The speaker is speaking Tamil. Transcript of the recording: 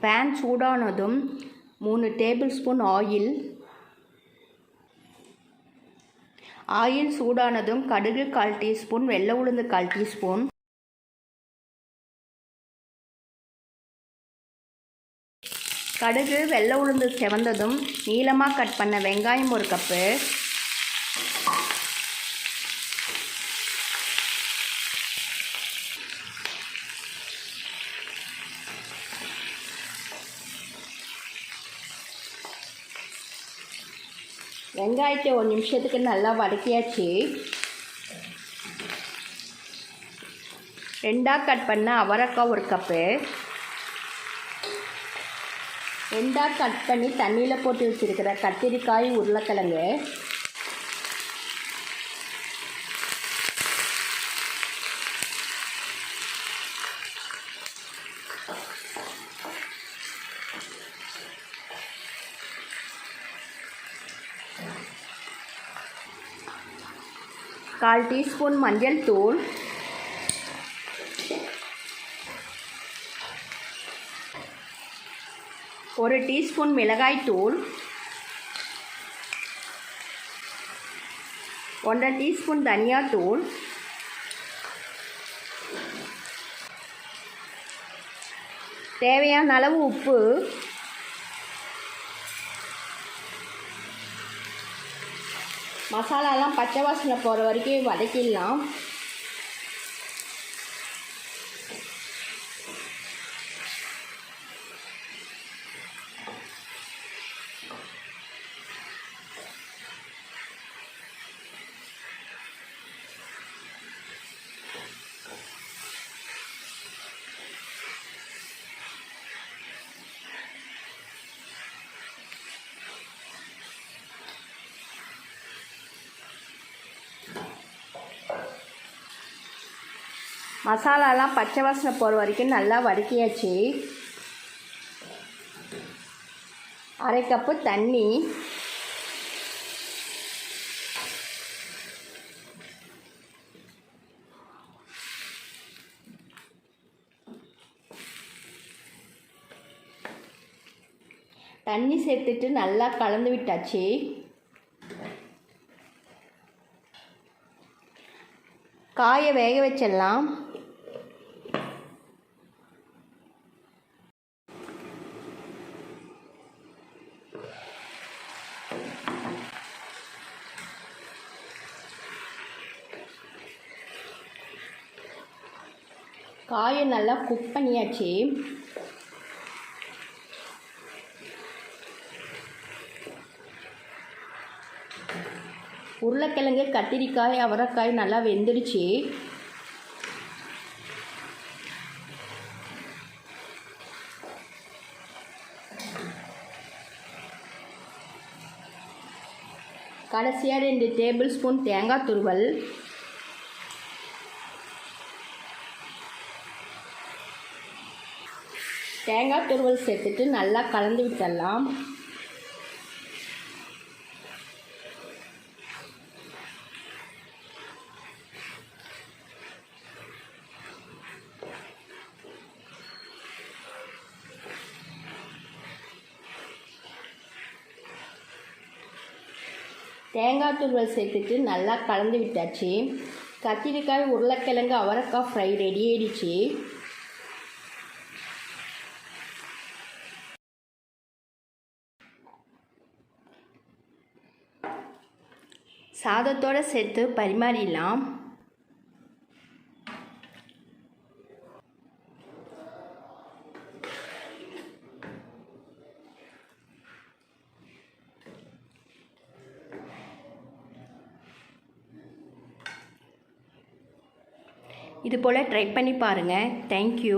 பேன் சூடானதும் 3 டேபிள் ஸ்பூன் ஆயில் சூடானதும் கடுகு 1/4 டீஸ்பூன், வெள்ளை உளுந்து 1/4 டீஸ்பூன், கடுகு வெள்ளை உளுந்து செவந்ததும் நீளமாக கட் பண்ண வெங்காயம் 1 கப்பு, வெங்காயத்தை 1 நிமிஷத்துக்கு நல்லா வதக்கியாச்சு. 2ஆக கட் பண்ண அவரைக்காய் 1 கப்பு, 2ஆக கட் பண்ணி தண்ணியில் போட்டு வச்சுருக்கிற கத்திரிக்காய், உருளைக்கிழங்கு, கால் டீஸ்பூன் மஞ்சள் தூள், ஒரு டீஸ்பூன் மிளகாய் தூள், 1/2 டீஸ்பூன் தனியா தூள், தேவையான அளவு உப்பு, மசாலாலாம் பச்சை வாசனை போகிற வரைக்கும் வதக்கிடலாம். மசாலாலாம் பச்சை வாசனை போகிற வரைக்கும் நல்லா வதக்கியாச்சு. 1/2 கப்பு தண்ணி, தண்ணி சேர்த்துட்டு நல்லா கலந்து விட்டாச்சு. காயை வேக வச்சிடலாம். காயை நல்லா குக் பண்ணியாச்சு. உருளைக்கிழங்கு, கத்திரிக்காய், அவரைக்காய் நல்லா வெந்துடுச்சு. கடைசியாக 2 டேபிள் ஸ்பூன் தேங்காய் துருவல், தேங்காய் துருவல் சேர்த்துட்டு நல்லா கலந்து விட்டுடலாம். தேங்காய் துருவல் சேர்த்துட்டு நல்லா கலந்து விட்டாச்சு. கத்திரிக்காய், உருளைக்கிழங்கு, அவரைக்காய் ஃப்ரை ரெடி ஆயிடுச்சு. சாதத்தோடு சேர்த்து பரிமாறிடலாம். இது போல் ட்ரை பண்ணி பாருங்கள். தேங்க்யூ.